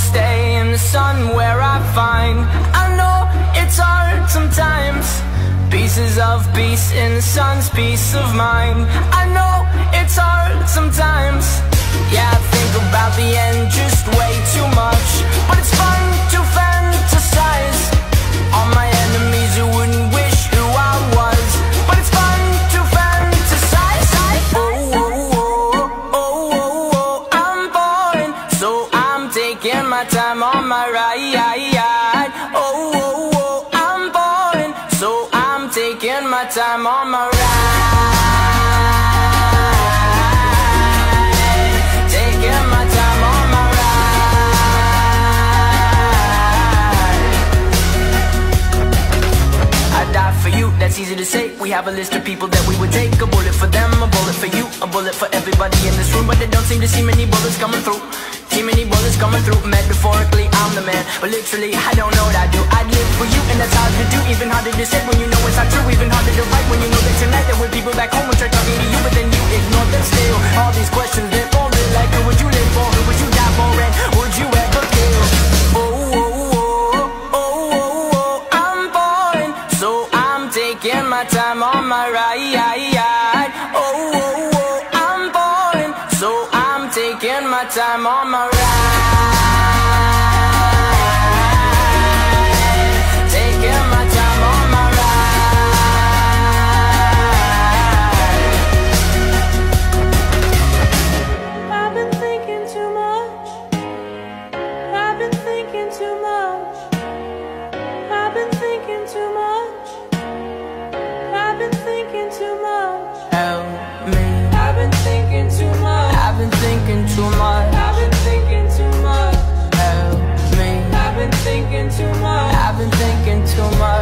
stay in the sun where I find. I know it's hard sometimes, pieces of peace in the sun's peace of mind. I know it's hard sometimes, yeah, I think about the end just way too much. But it's fun to fantasize on my enemies who wouldn't wish who I was. But it's fun to fantasize. Oh, oh, oh, oh, oh, oh, I'm falling, so I'm taking my time on my ride. Oh, oh, oh, I'm falling, so I'm taking my time on my ride. Taking my time on my ride. I die for you, that's easy to say. We have a list of people that we would take. A bullet for them, a bullet for you, a bullet for everybody in this room. But they don't seem to see many bullets coming through. Too many bullets coming through. Metaphorically, I'm the man, but literally, I don't know what I do. I'd live for you, and that's hard to do. Even harder to say when you know it's not true. Even harder to write when you know that tonight there were people back home who tried talking to you, but then you ignore them still. All these questions, they're falling like, who would you live for? Who would you die for? And would you ever kill? Oh, oh, oh, oh, oh, oh, I'm falling, so I'm taking my time on my ride. Oh, oh, oh, I'm falling, so I'm taking my time on my ride. Taking my time on my ride. I've been thinking too much. I've been thinking too much. I've been thinking too much. I've been thinking too much. Help me. I've been thinking too much. I've been thinking too much. I've been thinking too much. Help me. I've been thinking too much. I've been thinking too much.